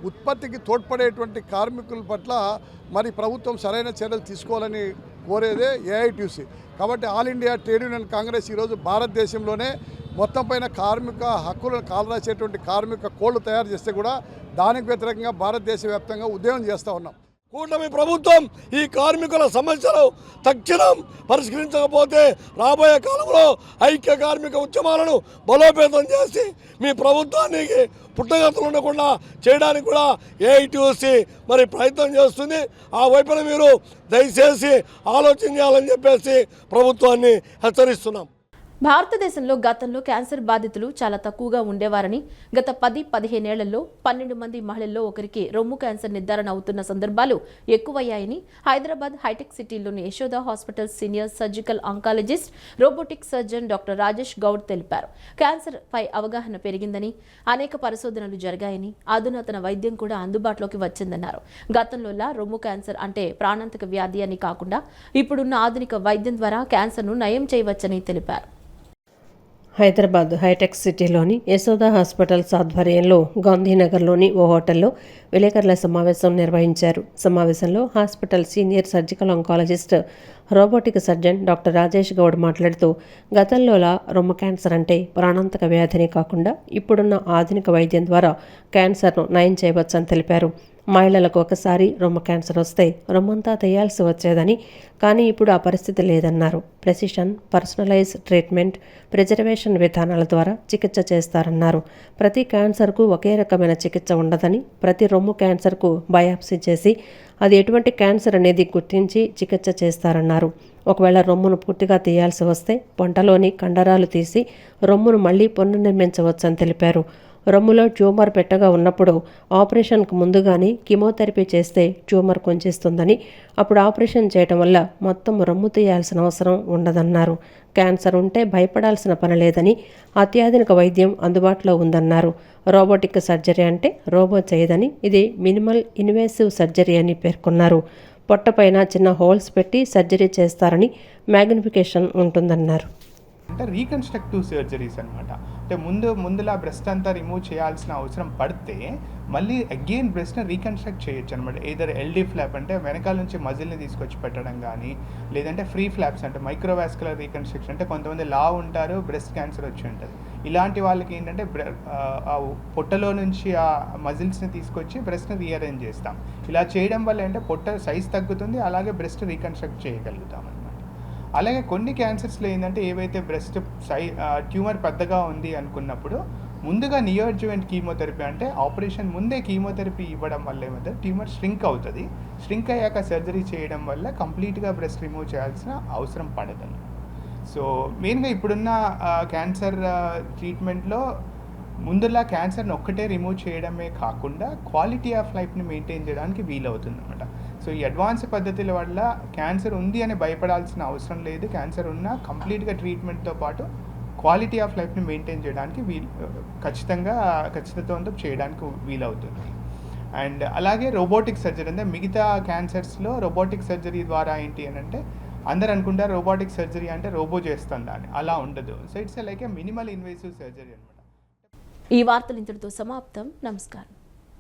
ఉత్పత్తికి తోడ్పడేటువంటి కార్మికుల పట్ల మరి ప్రభుత్వం సరైన చర్యలు తీసుకోవాలని కోరేదే ఏఐటీయూసీ. కాబట్టి all India trade union Congress ఈరోజు భారతదేశంలోనే మొత్తం పైన కార్మిక హక్కులను కాలరాసేటువంటి కార్మిక కోళ్లు తయారు చేస్తే కూడా దానికి వ్యతిరేకంగా భారతదేశ వ్యాప్తంగా ఉద్యమం చేస్తూ ఉన్నాం.
కూటమి ప్రభుత్వం ఈ కార్మికుల సమస్యలు తక్షణం పరిష్కరించకపోతే రాబోయే కాలంలో ఐక్య కార్మిక ఉద్యమాలను బలోపేతం చేసి మీ ప్రభుత్వానికి
పుట్టగతులు ఉండకుండా చేయడానికి కూడా ఏఐటీఓసి మరి ప్రయత్నం చేస్తుంది. ఆ వైపున మీరు దయచేసి ఆలోచన చేయాలని చెప్పేసి ప్రభుత్వాన్ని హెచ్చరిస్తున్నాం.
భారతదేశంలో గతంలో క్యాన్సర్ బాధితులు చాలా తక్కువగా ఉండేవారని, గత 10-15 ఏళ్లలో 12 మంది మహిళల్లో ఒకరికి రొమ్ము క్యాన్సర్ నిర్ధారణ అవుతున్న సందర్భాలు ఎక్కువయ్యాయని హైదరాబాద్ హైటెక్ సిటీలోని Yashoda hospital senior surgical oncologist, robotic surgeon doctor Rajesh Goud తెలిపారు. క్యాన్సర్ పై అవగాహన పెరిగిందని, అనేక పరిశోధనలు జరిగాయని, అధునాతన వైద్యం కూడా అందుబాటులోకి వచ్చిందన్నారు. గతంలోలా రొమ్ము క్యాన్సర్ అంటే ప్రాణాంతక వ్యాధి అని కాకుండా ఇప్పుడున్న ఆధునిక వైద్యం ద్వారా క్యాన్సర్ను నయం చేయవచ్చని తెలిపారు.
హైదరాబాద్ హైటెక్ సిటీలోని యశోద హాస్పిటల్స్ ఆధ్వర్యంలో గాంధీనగర్లోని ఓ హోటల్లో విలేకరుల సమావేశం నిర్వహించారు. సమావేశంలో hospital senior surgical oncologist, robotic surgeon doctor Rajesh Goud మాట్లాడుతూ, గతంలోలా రొమ్ము క్యాన్సర్ అంటే ప్రాణాంతక వ్యాధిని కాకుండా ఇప్పుడున్న ఆధునిక వైద్యం ద్వారా క్యాన్సర్ను నయం చేయవచ్చని తెలిపారు. మహిళలకు ఒకసారి రొమ్ము క్యాన్సర్ వస్తే రొమ్మంతా తీయాల్సి వచ్చేదని, కానీ ఇప్పుడు ఆ పరిస్థితి లేదన్నారు. ప్రెసిషన్, పర్సనలైజ్ ట్రీట్మెంట్, ప్రిజర్వేషన్ విధానాల ద్వారా చికిత్స చేస్తారన్నారు. ప్రతి క్యాన్సర్కు ఒకే రకమైన చికిత్స ఉండదని, ప్రతి రొమ్ము క్యాన్సర్కు బయాప్సీ చేసి అది ఎటువంటి క్యాన్సర్ అనేది గుర్తించి చికిత్స చేస్తారన్నారు. ఒకవేళ రొమ్మును పూర్తిగా తీయాల్సి వస్తే పొంటలోని కండరాలు తీసి రొమ్మును మళ్లీ పునర్నిర్మించవచ్చని తెలిపారు. రొమ్ములో ట్యూమర్ పెట్టగా ఉన్నప్పుడు ఆపరేషన్కు ముందుగానే కీమోథెరపీ చేస్తే ట్యూమర్ కుంచిస్తుందని, అప్పుడు ఆపరేషన్ చేయడం వల్ల మొత్తం రొమ్ము తీయాల్సిన అవసరం ఉండదన్నారు. క్యాన్సర్ ఉంటే భయపడాల్సిన పని లేదని, అత్యాధునిక వైద్యం అందుబాటులో ఉందన్నారు. రోబోటిక్ సర్జరీ అంటే రోబో చేయదని, ఇది మినిమల్ ఇన్వేసివ్ సర్జరీ అని పేర్కొన్నారు. పొట్టపైన చిన్న హోల్స్ పెట్టి సర్జరీ చేస్తారని, మ్యాగ్నిఫికేషన్ ఉంటుందన్నారు.
అంటే రీకన్స్ట్రక్టివ్ సర్జరీస్ అనమాట. అంటే ముందులా బ్రెస్ట్ అంతా రిమూవ్ చేయాల్సిన అవసరం పడితే మళ్ళీ అగైన్ బ్రెస్ట్ని రీకన్స్ట్రక్ట్ చేయొచ్చు అనమాట. ఏదర్ ఎల్డీ ఫ్లాప్ అంటే వెనకాల నుంచి మజిల్ని తీసుకొచ్చి పెట్టడం కానీ, లేదంటే ఫ్రీ ఫ్లాప్స్ అంటే మైక్రోవాస్కులర్ రీకన్స్ట్రక్షన్ అంటే కొంతమంది లావు ఉంటారు, బ్రెస్ట్ క్యాన్సర్ వచ్చి ఉంటుంది. ఇలాంటి వాళ్ళకి ఏంటంటే పొట్టలో నుంచి ఆ మజిల్స్ని తీసుకొచ్చి బ్రెస్ట్ని రీఅరేంజ్ చేస్తాం. ఇలా చేయడం వల్ల ఏంటంటే పొట్ట సైజ్ తగ్గుతుంది, అలాగే బ్రెస్ట్ రీకన్స్ట్రక్ట్ చేయగలుగుతాం అనమాట. అలాగే కొన్ని క్యాన్సర్స్లో ఏంటంటే ఏవైతే బ్రెస్ట్ ట్యూమర్ పెద్దగా ఉంది అనుకున్నప్పుడు ముందుగా నియోడ్జువెంట్ కీమోథెరపీ అంటే ఆపరేషన్ ముందే కీమోథెరపీ ఇవ్వడం వల్ల ఏమైతే ట్యూమర్ ష్రింక్ అవుతుంది. ష్రింక్ అయ్యాక సర్జరీ చేయడం వల్ల కంప్లీట్గా బ్రెస్ట్ రిమూవ్ చేయాల్సిన అవసరం పడదు. సో మెయిన్గా ఇప్పుడున్న క్యాన్సర్ ట్రీట్మెంట్లో ముందులా క్యాన్సర్ని ఒక్కటే రిమూవ్ చేయడమే కాకుండా క్వాలిటీ ఆఫ్ లైఫ్ని మెయింటైన్ చేయడానికి వీలవుతుంది అనమాట. సో ఈ అడ్వాన్స్ పద్ధతుల వల్ల క్యాన్సర్ ఉంది అని భయపడాల్సిన అవసరం లేదు. క్యాన్సర్ ఉన్నా కంప్లీట్గా ట్రీట్మెంట్తో పాటు క్వాలిటీ ఆఫ్ లైఫ్ని మెయింటైన్ చేయడానికి ఖచ్చితత్వంతో చేయడానికి వీలవుతుంది. అండ్ అలాగే రోబోటిక్ సర్జరీ అంటే మిగతా క్యాన్సర్స్లో రోబోటిక్ సర్జరీ ద్వారా ఏంటి అని అంటే అందరు అనుకుంటారు రోబోటిక్ సర్జరీ అంటే రోబో చేస్తుంది అని, అలా ఉండదు. So it's like A minimal invasive surgery అనమాట.
ఈ వార్తలు ఇంతటితో సమాప్తం. నమస్కారం.